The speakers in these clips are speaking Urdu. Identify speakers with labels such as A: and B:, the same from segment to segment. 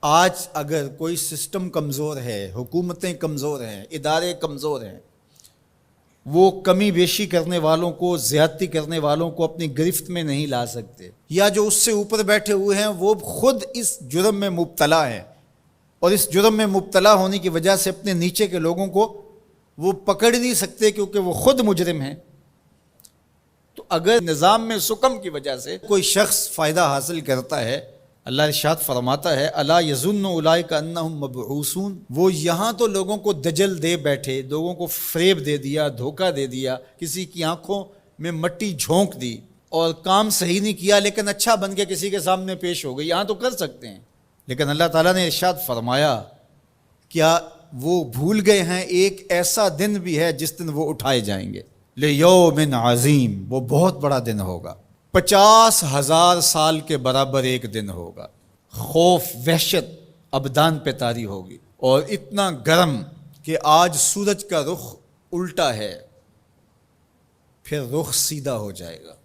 A: آج اگر کوئی سسٹم کمزور ہے، حکومتیں کمزور ہیں، ادارے کمزور ہیں، وہ کمی بیشی کرنے والوں کو، زیادتی کرنے والوں کو اپنی گرفت میں نہیں لا سکتے، یا جو اس سے اوپر بیٹھے ہوئے ہیں وہ خود اس جرم میں مبتلا ہیں، اور اس جرم میں مبتلا ہونے کی وجہ سے اپنے نیچے کے لوگوں کو وہ پکڑ نہیں سکتے کیونکہ وہ خود مجرم ہیں۔ تو اگر نظام میں سکم کی وجہ سے کوئی شخص فائدہ حاصل کرتا ہے، اللہ ارشاد فرماتا ہے الا یظن اولئک انہم مبعوثون، وہ یہاں تو لوگوں کو دجل دے بیٹھے، لوگوں کو فریب دے دیا، دھوکہ دے دیا، کسی کی آنکھوں میں مٹی جھونک دی اور کام صحیح نہیں کیا لیکن اچھا بن کے کسی کے سامنے پیش ہو گئی، یہاں تو کر سکتے ہیں، لیکن اللہ تعالیٰ نے ارشاد فرمایا کیا وہ بھول گئے ہیں ایک ایسا دن بھی ہے جس دن وہ اٹھائے جائیں گے، لیوم عظیم، وہ بہت بڑا دن ہوگا، 50,000 سال کے برابر ایک دن ہوگا، خوف وحشت ابدان پہ طاری ہوگی، اور اتنا گرم کہ آج سورج کا رخ الٹا ہے، پھر رخ سیدھا ہو جائے گا،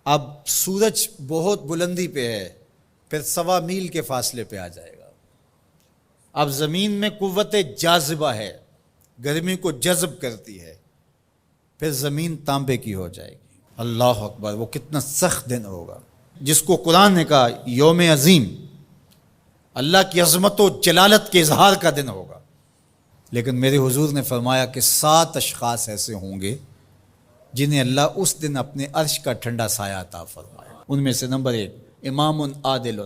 A: اب سورج بہت بلندی پہ ہے، پھر 1.25 میل کے فاصلے پہ آ جائے گا، اب زمین میں قوت جاذبہ ہے، گرمی کو جذب کرتی ہے، پھر زمین تانبے کی ہو جائے گی۔ اللہ اکبر، وہ کتنا سخت دن ہوگا جس کو قرآن نے کہا یوم عظیم، اللہ کی عظمت و جلالت کے اظہار کا دن ہوگا، لیکن میرے حضور نے فرمایا کہ 7 اشخاص ایسے ہوں گے جنہیں اللہ اس دن اپنے عرش کا ٹھنڈا سایہ عطا فرمائے۔ ان میں سے نمبر 1 امام عادل،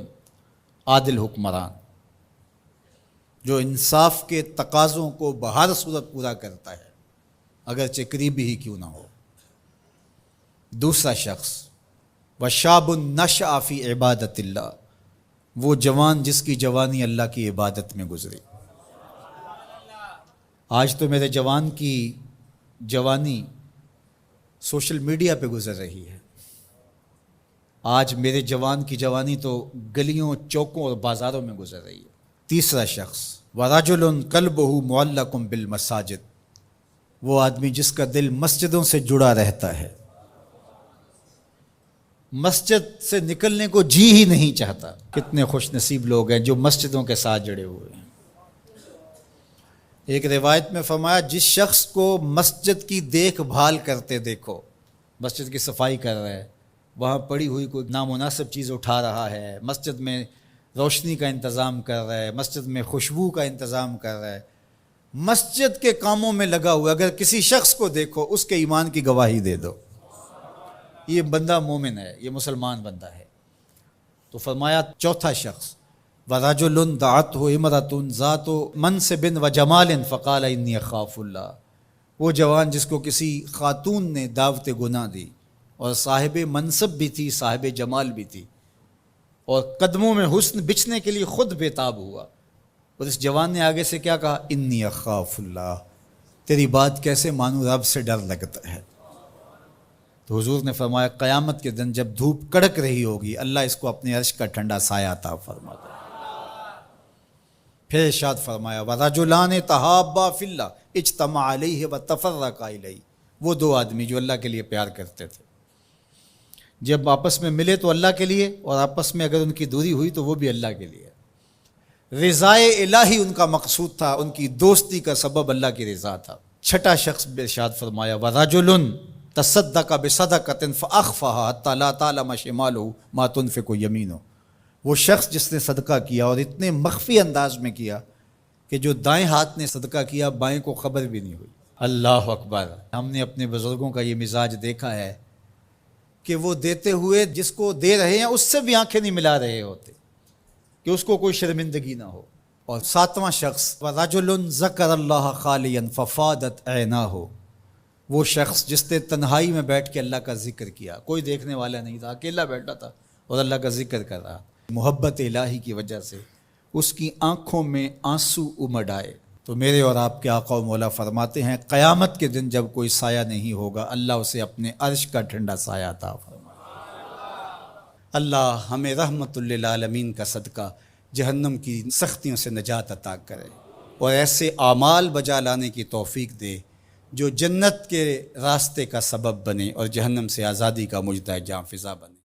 A: عادل حکمران جو انصاف کے تقاضوں کو بہر صورت پورا کرتا ہے اگرچہ قریبی ہی کیوں نہ ہو۔ دوسرا شخص وشاب نشأ فی عبادت اللہ، وہ جوان جس کی جوانی اللہ کی عبادت میں گزری۔ آج تو میرے جوان کی جوانی سوشل میڈیا پہ گزر رہی ہے، آج میرے جوان کی جوانی تو گلیوں چوکوں اور بازاروں میں گزر رہی ہے۔ تیسرا شخص ورجل قلبہ معلق بالمساجد، وہ آدمی جس کا دل مسجدوں سے جڑا رہتا ہے، مسجد سے نکلنے کو جی ہی نہیں چاہتا۔ کتنے خوش نصیب لوگ ہیں جو مسجدوں کے ساتھ جڑے ہوئے ہیں۔ ایک روایت میں فرمایا جس شخص کو مسجد کی دیکھ بھال کرتے دیکھو، مسجد کی صفائی کر رہا ہے، وہاں پڑی ہوئی کوئی نامناسب چیز اٹھا رہا ہے، مسجد میں روشنی کا انتظام کر رہا ہے، مسجد میں خوشبو کا انتظام کر رہا ہے، مسجد کے کاموں میں لگا ہوا، اگر کسی شخص کو دیکھو اس کے ایمان کی گواہی دے دو، یہ بندہ مومن ہے، یہ مسلمان بندہ ہے۔ تو فرمایا چوتھا شخص وَرَجُلٌ دَعَتْهُ امْرَأَةٌ ذَاتُ مَنْصِبٍ وَجَمَالٍ فَقَالَ إِنِّي أَخَافُ اللَّهَ، وہ جوان جس کو کسی خاتون نے دعوت گناہ دی اور صاحب منصب بھی تھی، صاحب جمال بھی تھی، اور قدموں میں حسن بچھنے کے لیے خود بےتاب ہوا، اور اس جوان نے آگے سے کیا کہا انی اخاف اللہ، تیری بات کیسے مانوں، رب سے ڈر لگتا ہے۔ تو حضور نے فرمایا قیامت کے دن جب دھوپ کڑک رہی ہوگی اللہ اس کو اپنے عرش کا ٹھنڈا سایہ عطا فرماتا ہے۔ پھر ارشاد فرمایا وَرَجُلَانِ تَحَابَّا فِي اللَّهِ اجْتَمَعَا عَلَيْهِ وَتَفَرَّقَا إِلَيْهِ، وہ 2 آدمی جو اللہ کے لیے پیار کرتے تھے، جب آپس میں ملے تو اللہ کے لیے، اور آپس میں اگر ان کی دوری ہوئی تو وہ بھی اللہ کے لیے۔ رضائے الہی ان کا مقصود تھا، ان کی دوستی کا سبب اللہ کی رضا تھا۔ چھٹا شخص ارشاد فرمایا وَرَجُلٌ تَصَدَّقَ بِصَدَقَةٍ فَأَخْفَاهَا حَتَّى لَا تَعْلَمَ شِمَالُهُ مَا تُنْفِقُ يَمِينُهُ، وہ شخص جس نے صدقہ کیا اور اتنے مخفی انداز میں کیا کہ جو دائیں ہاتھ نے صدقہ کیا بائیں کو خبر بھی نہیں ہوئی۔ اللہ اکبر، ہم نے اپنے بزرگوں کا یہ مزاج دیکھا ہے کہ وہ دیتے ہوئے جس کو دے رہے ہیں اس سے بھی آنکھیں نہیں ملا رہے ہوتے کہ اس کو کوئی شرمندگی نہ ہو۔ اور 7واں شخص وَرَجُلٌ ذَكَرَ اللَّهَ خَالِيًا فَفَاضَتْ عَيْنَاهُ، وہ شخص جس نے تنہائی میں بیٹھ کے اللہ کا ذکر کیا، کوئی دیکھنے والا نہیں تھا، اکیلا بیٹھا تھا اور اللہ کا ذکر کر رہا، محبت الہی کی وجہ سے اس کی آنکھوں میں آنسو امڈ آئے۔ تو میرے اور آپ کے آقا و مولا فرماتے ہیں قیامت کے دن جب کوئی سایہ نہیں ہوگا اللہ اسے اپنے عرش کا ٹھنڈا سایہ عطا فرمائے۔ اللہ ہمیں رحمت للعالمین کا صدقہ جہنم کی سختیوں سے نجات عطا کرے اور ایسے اعمال بجا لانے کی توفیق دے جو جنت کے راستے کا سبب بنے اور جہنم سے آزادی کا مجدہ جاں فضا بنے۔